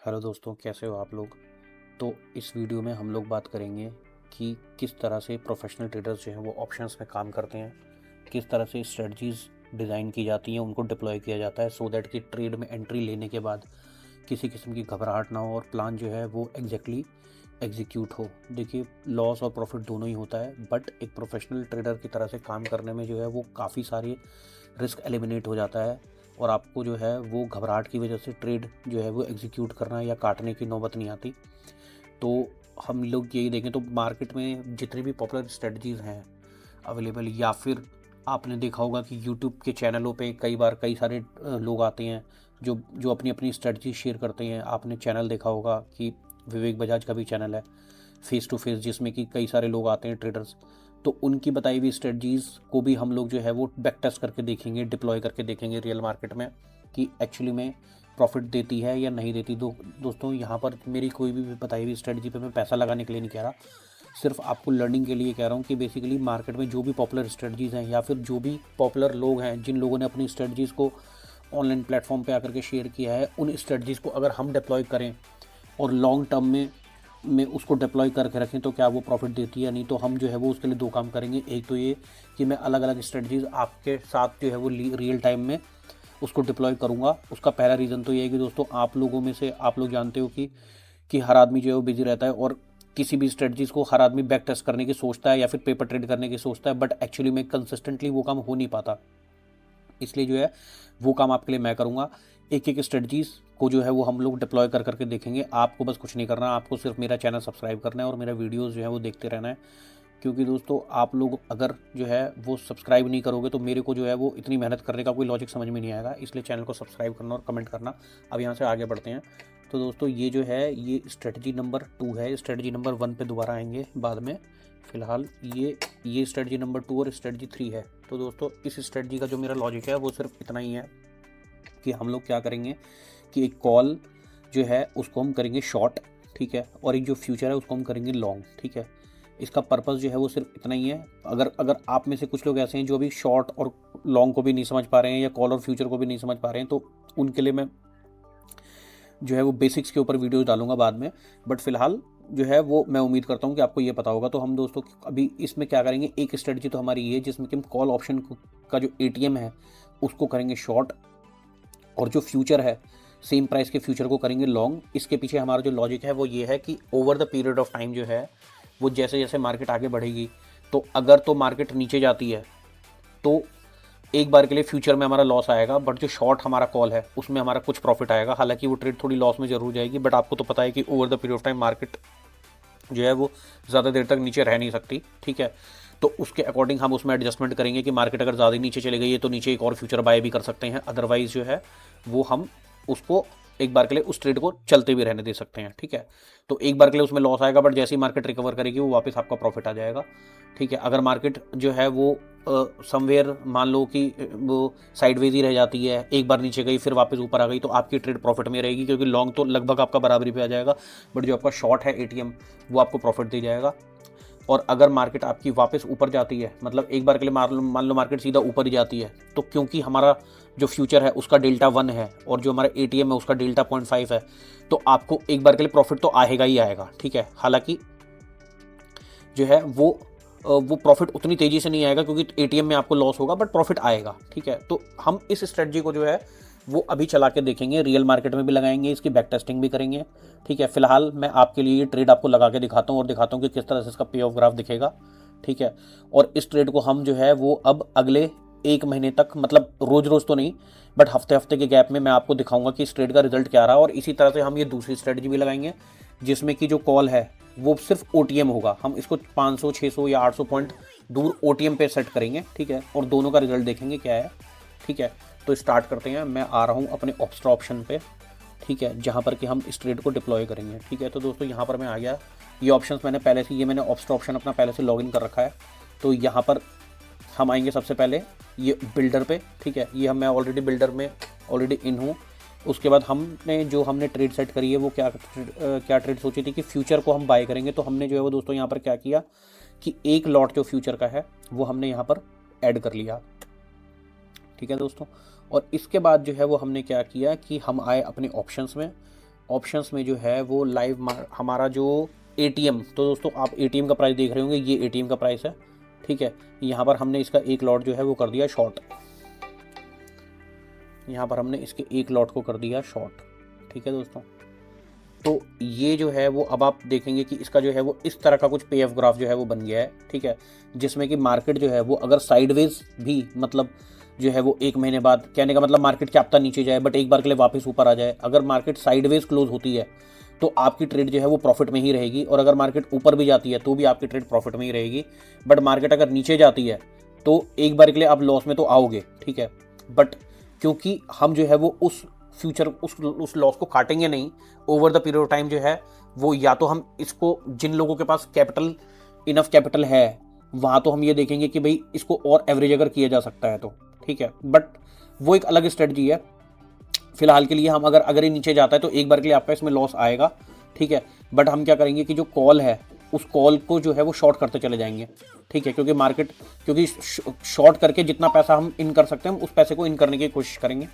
Hello दोस्तों, कैसे हो आप लोग। तो इस वीडियो में हम लोग बात करेंगे कि किस तरह से प्रोफेशनल ट्रेडर्स जो हैं वो ऑप्शंस में काम करते हैं, किस तरह से स्ट्रेटजीज डिज़ाइन की जाती हैं, उनको डिप्लॉय किया जाता है सो दैट कि ट्रेड में एंट्री लेने के बाद किसी किस्म की घबराहट ना हो और प्लान जो है वो एग्जैक्टली एग्जीक्यूट हो। देखिए, लॉस और प्रॉफिट दोनों ही होता है, बट एक प्रोफेशनल ट्रेडर की तरह से काम करने में जो है वो काफ़ी सारे रिस्क एलिमिनेट हो जाता है और आपको जो है वो घबराहट की वजह से ट्रेड जो है वो एग्जीक्यूट करना या काटने की नौबत नहीं आती। तो हम लोग यही देखें तो मार्केट में जितनी भी पॉपुलर स्ट्रेटजीज़ हैं अवेलेबल, या फिर आपने देखा होगा कि यूट्यूब के चैनलों पे कई बार कई सारे लोग आते हैं जो जो अपनी अपनी स्ट्रेटजी शेयर करते हैं। आपने चैनल देखा होगा कि विवेक बजाज का भी चैनल है फेस टू फेस, जिसमें कि कई सारे लोग आते हैं ट्रेडर्स। तो उनकी बताई हुई स्ट्रेटजीज़ को भी हम लोग जो है वो बैक टेस्ट करके देखेंगे, डिप्लॉय करके देखेंगे रियल मार्केट में कि एक्चुअली में प्रॉफिट देती है या नहीं देती। दोस्तों, यहाँ पर मेरी कोई भी बताई हुई स्ट्रेटजी पे मैं पैसा लगाने के लिए नहीं कह रहा, सिर्फ आपको लर्निंग के लिए कह रहा हूँ कि बेसिकली मार्केट में जो भी पॉपुलर स्ट्रेटजीज़ हैं या फिर जो भी पॉपुलर लोग हैं जिन लोगों ने अपनी स्ट्रेटजीज़ को ऑनलाइन प्लेटफॉर्म पे आकर के शेयर किया है, उन स्ट्रेटजीज़ को अगर हम डिप्लॉय करें और लॉन्ग टर्म में उसको डिप्लॉय करके रखें तो क्या वो प्रॉफिट देती है या नहीं। तो हम जो है वो उसके लिए दो काम करेंगे। एक तो ये कि मैं अलग अलग स्ट्रेटजीज़ आपके साथ जो है वो रियल टाइम में उसको डिप्लॉय करूँगा। उसका पहला रीज़न तो ये है कि दोस्तों, आप लोगों में से आप लोग जानते हो कि हर आदमी जो है वो बिजी रहता है और किसी भी स्ट्रेटजीज़ को हर आदमी बैक टेस्ट करने की सोचता है या फिर पेपर ट्रेड करने की सोचता है, बट एक्चुअली में कंसिस्टेंटली वो काम हो नहीं पाता। इसलिए जो है वो काम आपके लिए मैं करूँगा। एक एक स्ट्रेटजीज़ को जो है वो हम लोग डिप्लॉय कर करके देखेंगे। आपको बस कुछ नहीं करना, आपको सिर्फ मेरा चैनल सब्सक्राइब करना है और मेरा वीडियोज़ जो है वो देखते रहना है। क्योंकि दोस्तों, आप लोग अगर जो है वो सब्सक्राइब नहीं करोगे तो मेरे को जो है वो इतनी मेहनत करने का कोई लॉजिक समझ में नहीं आएगा। इसलिए चैनल को सब्सक्राइब करना और कमेंट करना। अब यहाँ से आगे बढ़ते हैं। तो दोस्तों, ये जो है ये स्ट्रेटजी नंबर 2 है। स्ट्रेटजी नंबर 1 पे दोबारा आएंगे बाद में। फ़िलहाल ये स्ट्रेटजी नंबर 2 और स्ट्रेटजी 3 है। तो दोस्तों, इस स्ट्रेटजी का जो मेरा लॉजिक है वो सिर्फ इतना ही है कि हम लोग क्या करेंगे कि एक कॉल जो है उसको हम करेंगे शॉर्ट, ठीक है, और एक जो फ्यूचर है उसको हम करेंगे लॉन्ग, ठीक है। इसका पर्पस जो है वो सिर्फ इतना ही है। अगर अगर आप में से कुछ लोग ऐसे हैं जो अभी शॉर्ट और लॉन्ग को भी नहीं समझ पा रहे हैं या कॉल और फ्यूचर को भी नहीं समझ पा रहे हैं, तो उनके लिए मैं जो है वो बेसिक्स के ऊपर वीडियोस डालूंगा बाद में। बट फिलहाल जो है वो मैं उम्मीद करता हूँ कि आपको ये पता होगा। तो हम दोस्तों अभी इसमें क्या करेंगे, एक स्ट्रेटजी तो हमारी ये जिसमें कि हम कॉल ऑप्शन का जो एटीएम है उसको करेंगे शॉर्ट, और जो फ्यूचर है सेम प्राइस के फ्यूचर को करेंगे लॉन्ग। इसके पीछे हमारा जो लॉजिक है वो ये है कि over the period of time जो है वो जैसे जैसे मार्केट आगे बढ़ेगी, तो अगर तो मार्केट नीचे जाती है तो एक बार के लिए फ्यूचर में हमारा लॉस आएगा, बट जो शॉर्ट हमारा कॉल है उसमें हमारा कुछ प्रॉफिट आएगा। हालांकि वो ट्रेड थोड़ी लॉस में जरूर जाएगी, बट आपको तो पता है कि over the period of time market जो है वो ज़्यादा देर तक नीचे रह नहीं सकती, ठीक है। तो उसके अकॉर्डिंग हम उसमें एडजस्टमेंट करेंगे कि मार्केट अगर ज़्यादा नीचे चले गई है तो नीचे एक और फ्यूचर बाय भी कर सकते हैं। अदरवाइज जो है वो हम उसको एक बार के लिए उस ट्रेड को चलते भी रहने दे सकते हैं, ठीक है। तो एक बार के लिए उसमें लॉस आएगा, बट जैसे ही मार्केट रिकवर करेगी वो वापस आपका प्रॉफिट आ जाएगा, ठीक है। अगर मार्केट जो है वो समवेयर मान लो कि वो साइडवेज ही रह जाती है, एक बार नीचे गई फिर वापस ऊपर आ गई, तो आपकी ट्रेड प्रॉफिट में रहेगी, क्योंकि लॉन्ग तो लगभग आपका बराबरी पे आ जाएगा, बट जो आपका शॉर्ट है एटीएम वो आपको प्रॉफिट दे जाएगा। और अगर मार्केट आपकी वापस ऊपर जाती है, मतलब एक बार के लिए मान लो मार्केट सीधा ऊपर ही जाती है, तो क्योंकि हमारा जो फ्यूचर है उसका डेल्टा 1 है और जो हमारा एटीएम है उसका डेल्टा 0.5 है, तो आपको एक बार के लिए प्रॉफिट तो आएगा ही आएगा, ठीक है। हालांकि जो है वो प्रॉफिट उतनी तेजी से नहीं आएगा क्योंकि एटीएम में आपको लॉस होगा, बट प्रॉफिट आएगा, ठीक है। तो हम इस स्ट्रेटजी को जो है वो अभी चला के देखेंगे, रियल मार्केट में भी लगाएंगे, इसकी बैक टेस्टिंग भी करेंगे, ठीक है। फिलहाल मैं आपके लिए ये ट्रेड आपको लगा के दिखाता हूँ और दिखाता हूँ कि किस तरह से इसका पे ऑफ ग्राफ दिखेगा, ठीक है। और इस ट्रेड को हम जो है वो अब अगले 1 महीने तक, मतलब रोज रोज तो नहीं बट हफ्ते हफ्ते के गैप में मैं आपको दिखाऊंगा कि इस ट्रेड का रिजल्ट क्या रहा। और इसी तरह से हम ये दूसरी स्ट्रेटजी भी लगाएंगे जिसमें कि जो कॉल है वो सिर्फ ओटीएम होगा। हम इसको 500 600 या 800 पॉइंट दूर ओटीएम पे सेट करेंगे, ठीक है, और दोनों का रिजल्ट देखेंगे क्या है, ठीक है। तो स्टार्ट करते हैं। मैं आ रहा हूँ अपने ऑप्स्ट्रा ऑप्शन पे, ठीक है, जहाँ पर कि हम इस ट्रेड को डिप्लॉय करेंगे, ठीक है। तो दोस्तों, यहाँ पर मैं आ गया। ये ऑप्शंस मैंने पहले से, ये मैंने ऑप्स्ट्रा ऑप्शन अपना पहले से लॉगिन कर रखा है। तो यहाँ पर हम आएंगे सबसे पहले ये बिल्डर पे, ठीक है। ये मैं ऑलरेडी बिल्डर में ऑलरेडी इन हूँ। उसके बाद हमने ट्रेड सेट करी है वो क्या ट्रेड सोची थी कि फ्यूचर को हम बाय करेंगे। तो हमने जो है वो दोस्तों यहाँ पर क्या किया कि एक लॉट जो फ्यूचर का है वो हमने यहाँ पर ऐड कर लिया, ठीक है दोस्तों। और इसके बाद जो है वो हमने क्या किया कि हम आए अपने ऑप्शंस में, ऑप्शंस में जो है वो लाइव हमारा जो एटीएम, तो दोस्तों आप एटीएम का प्राइस देख रहे होंगे, ये एटीएम का प्राइस है, ठीक है। यहाँ पर हमने इसका एक लॉट जो है वो कर दिया शॉर्ट, यहाँ पर हमने इसके एक लॉट को कर दिया शॉर्ट, ठीक है दोस्तों। तो ये जो है वो अब आप देखेंगे कि इसका जो है वो इस तरह का कुछ पे ऑफ ग्राफ जो है वो बन गया है, ठीक है, जिसमें कि मार्केट जो है वो अगर साइडवेज भी मतलब जो है वो एक महीने बाद, कहने का मतलब मार्केट क्या पता नीचे जाए बट एक बार के लिए वापस ऊपर आ जाए, अगर मार्केट साइडवेज क्लोज होती है तो आपकी ट्रेड जो है वो प्रॉफिट में ही रहेगी, और अगर मार्केट ऊपर भी जाती है तो भी आपकी ट्रेड प्रॉफिट में ही रहेगी। बट मार्केट अगर नीचे जाती है तो एक बार के लिए आप लॉस में तो आओगे, ठीक है, बट क्योंकि हम जो है वो उस फ्यूचर उस लॉस को काटेंगे नहीं over the period of time, जो है वो या तो हम इसको, जिन लोगों के पास कैपिटल इनफ कैपिटल है वहाँ तो हम ये देखेंगे कि भाई इसको और एवरेज अगर किया जा सकता है तो ठीक है, बट वो एक अलग स्ट्रेटजी है। फिलहाल के लिए हम अगर ये नीचे जाता है तो एक बार के लिए आपका इसमें लॉस आएगा, ठीक है, बट हम क्या करेंगे कि जो कॉल है उस कॉल को जो है वो शॉर्ट करते चले जाएंगे, ठीक है, क्योंकि शॉर्ट करके जितना पैसा हम इन कर सकते हैं हम उस पैसे को इन करने की कोशिश करेंगे,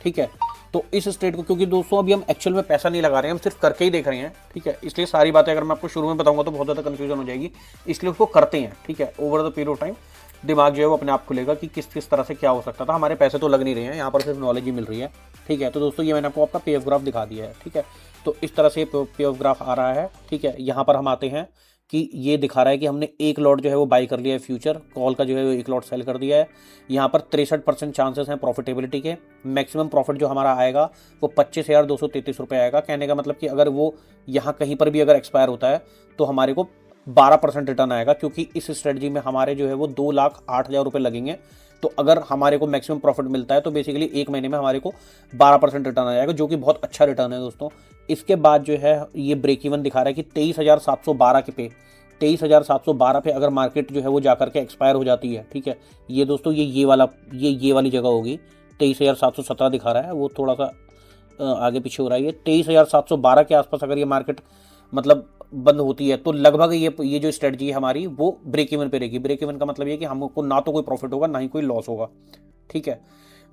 ठीक है। तो इस स्ट्रेट को, क्योंकि दोस्तों अभी हम एक्चुअल में पैसा नहीं लगा रहे हैं, हम सिर्फ करके ही देख रहे हैं, ठीक है, इसलिए सारी बातें अगर मैं आपको शुरू में बताऊंगा तो बहुत ज़्यादा कंफ्यूजन हो जाएगी, इसलिए उसको करते हैं, ठीक है। Over the period of time दिमाग जो है वो अपने आप खुलेगा कि किस किस तरह से क्या हो सकता था, हमारे पैसे तो लग नहीं रहे हैं, यहाँ पर सिर्फ नॉलेज ही मिल रही है, ठीक है। तो दोस्तों ये मैंने आपको आपका पे ऑफ ग्राफ दिखा दिया है, ठीक है। तो इस तरह से पे ऑफ ग्राफ आ रहा है, ठीक है। यहाँ पर हम आते हैं कि ये दिखा रहा है कि हमने एक लॉट जो है वो बाई कर लिया है, फ्यूचर कॉल का जो है वो एक लॉट सेल कर दिया है। यहाँ पर 63% चांसेस हैं प्रॉफिटेबिलिटी के। मैक्सिमम प्रॉफिट जो हमारा आएगा वो 25,233 रुपये आएगा। कहने का मतलब कि अगर वो यहाँ कहीं पर भी अगर एक्सपायर होता है तो हमारे को 12% रिटर्न आएगा, क्योंकि इस स्ट्रेटजी में हमारे जो है वो 2,08,000 रुपये लगेंगे। तो अगर हमारे को मैक्सिमम प्रॉफिट मिलता है तो बेसिकली एक महीने में हमारे को 12% रिटर्न आ जाएगा, जो कि बहुत अच्छा रिटर्न है दोस्तों। इसके बाद जो है ये ब्रेक इवन दिखा रहा है कि 23,712 के पे 23,712 पे अगर मार्केट जो है वो जाकर के एक्सपायर हो जाती है, ठीक है। ये दोस्तों ये वाली जगह होगी, 23,717 दिखा रहा है, वो थोड़ा सा आगे पीछे हो रहा है। ये 23,712 के आसपास अगर ये मार्केट मतलब बंद होती है तो लगभग ये जो स्ट्रेटजी है हमारी वो ब्रेक इवन पे रहेगी। ब्रेक इवन का मतलब ये कि हमको ना तो कोई प्रॉफिट होगा ना ही कोई लॉस होगा, ठीक है।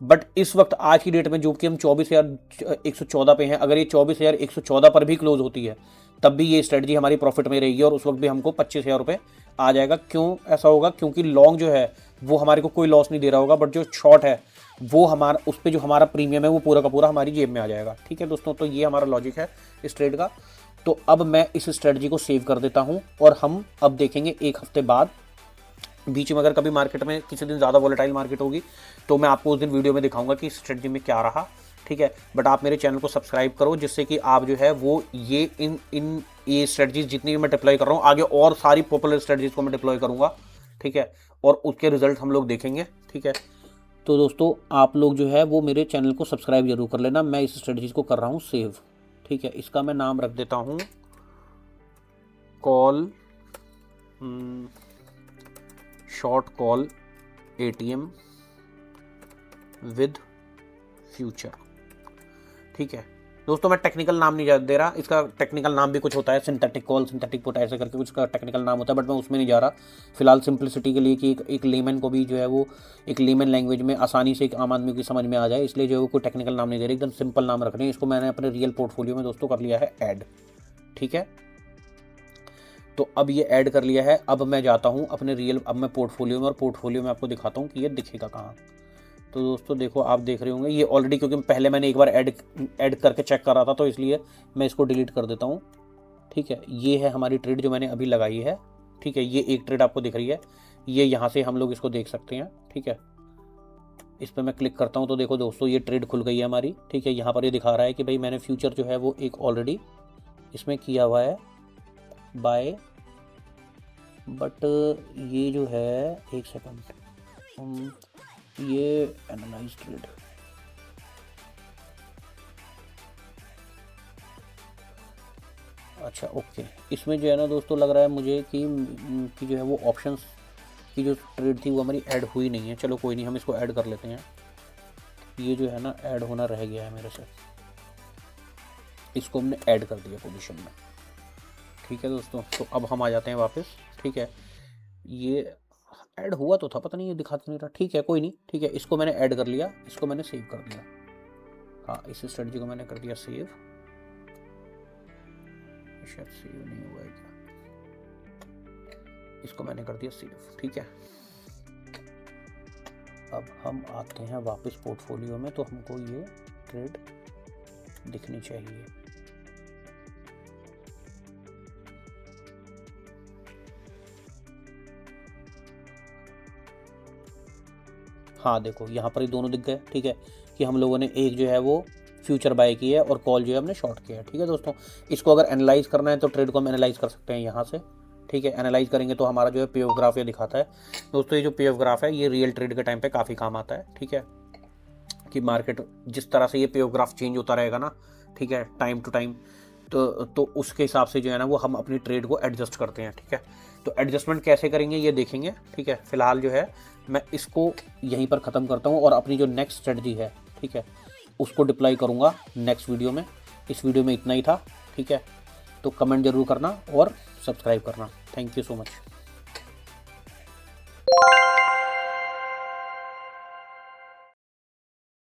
बट इस वक्त आज की डेट में जो कि हम 24,114 पे हैं, अगर ये 24,114 पर भी क्लोज होती है तब भी ये स्ट्रेटजी हमारी प्रॉफिट में रहेगी और उस वक्त भी हमको 25,000 रुपये आ जाएगा। क्यों ऐसा होगा? क्योंकि लॉन्ग जो है वो हमारे को कोई लॉस नहीं दे रहा होगा, बट जो शॉर्ट है वो हमारा, उस पर जो हमारा प्रीमियम है वो पूरा का पूरा हमारी जेब में आ जाएगा, ठीक है दोस्तों। तो ये हमारा लॉजिक है इस ट्रेड का। तो अब मैं इस स्ट्रेटजी को सेव कर देता हूं और हम अब देखेंगे एक हफ्ते बाद। बीच में अगर कभी मार्केट में किसी दिन ज़्यादा वॉलेटाइल मार्केट होगी तो मैं आपको उस दिन वीडियो में दिखाऊंगा कि स्ट्रेटजी में क्या रहा, ठीक है। बट आप मेरे चैनल को सब्सक्राइब करो, जिससे कि आप जो है वो ये स्ट्रेटजीज जितनी भी मैं डिप्लॉय कर रहा हूँ आगे और सारी पॉपुलर स्ट्रेटजीज को मैं डिप्लॉय करूँगा, ठीक है, और उसके रिजल्ट हम लोग देखेंगे, ठीक है। तो दोस्तों आप लोग जो है वो मेरे चैनल को सब्सक्राइब जरूर कर लेना। मैं इस स्ट्रेटजीज को कर रहा हूँ सेव, ठीक है। इसका मैं नाम रख देता हूँ call, short call ATM with future, ठीक है दोस्तों। मैं टेक्निकल नाम नहीं दे रहा, इसका टेक्निकल नाम भी कुछ होता है, सिंथेटिक कॉल, सिंथेटिक पुट, ऐसे करके कुछ का टेक्निकल नाम होता है, बट मैं उसमें नहीं जा रहा फिलहाल, सिंप्लिसिटी के लिए कि एक लेमन को भी जो है वो एक लेमन लैंग्वेज में आसानी से एक आम आदमी की समझ में आ जाए, इसलिए जो है वो कोई टेक्निकल नाम नहीं दे रहे, एकदम सिंपल नाम रख रहे हैं। इसको मैंने अपने रियल पोर्टफोलियो में दोस्तों कर लिया है ऐड, ठीक है। तो अब ये ऐड कर लिया है। अब मैं जाता हूँ अपने अब मैं पोर्टफोलियो में, और पोर्टफोलियो में आपको दिखाता हूँ कि ये दिखेगा कहाँ। तो दोस्तों देखो, आप देख रहे होंगे ये ऑलरेडी, क्योंकि पहले मैंने एक बार ऐड करके चेक कर रहा था तो इसलिए मैं इसको डिलीट कर देता हूँ, ठीक है। ये है हमारी ट्रेड जो मैंने अभी लगाई है, ठीक है। ये एक ट्रेड आपको दिख रही है, ये यहाँ से हम लोग इसको देख सकते हैं, ठीक है। इस पर मैं क्लिक करता हूँ तो देखो दोस्तों ये ट्रेड खुल गई है हमारी, ठीक है। यहाँ पर ये दिखा रहा है कि भाई मैंने फ्यूचर जो है वो एक ऑलरेडी इसमें किया हुआ है बाय, बट ये जो है, एक सेकंड, ये एनालाइज ट्रेड, अच्छा ओके। इसमें जो है ना दोस्तों लग रहा है मुझे कि जो है वो ऑप्शंस की जो ट्रेड थी वो हमारी ऐड हुई नहीं है। चलो कोई नहीं, हम इसको ऐड कर लेते हैं। ये जो है ना ऐड होना रह गया है मेरे से, इसको हमने ऐड कर दिया पोजीशन में, ठीक है दोस्तों। तो अब हम आ जाते हैं वापस, ठीक है। ये ऐड हुआ तो था, पता नहीं ये दिखाता नहीं रहा, ठीक है कोई नहीं, ठीक है। इसको मैंने ऐड कर लिया, इसको मैंने सेव कर दिया, हाँ इस स्ट्रेटजी को मैंने कर दिया सेव, शायद सेव नहीं हुआ है क्या, इसको मैंने कर दिया सेव, ठीक है। अब हम आते हैं वापस पोर्टफोलियो में, तो हमको ये ट्रेड दिखनी चाहिए। हाँ देखो यहाँ पर ही दोनों दिख गए, ठीक है, कि हम लोगों ने एक जो है वो फ्यूचर बाय की है और कॉल जो है हमने शॉर्ट किया है, ठीक है दोस्तों। इसको अगर एनालाइज करना है तो ट्रेड को हम एनालाइज कर सकते हैं यहाँ से, ठीक है। एनालाइज करेंगे तो हमारा जो है पे ऑफ ग्राफ ये दिखाता है दोस्तों। ये जो पे ऑफ ग्राफ है ये रियल ट्रेड के टाइम पे काफ़ी काम आता है, ठीक है, कि मार्केट जिस तरह से ये पे ऑफ ग्राफ चेंज होता रहेगा ना, ठीक है, टाइम टू टाइम, तो उसके हिसाब से जो है ना वो हम अपनी ट्रेड को एडजस्ट करते हैं, ठीक है। तो एडजस्टमेंट कैसे करेंगे ये देखेंगे, ठीक है। फिलहाल जो है मैं इसको यहीं पर ख़त्म करता हूँ और अपनी जो नेक्स्ट स्ट्रेटजी है, ठीक है, उसको डिप्लॉय करूँगा नेक्स्ट वीडियो में। इस वीडियो में इतना ही था, ठीक है। तो कमेंट जरूर करना और सब्सक्राइब करना। Thank you so much.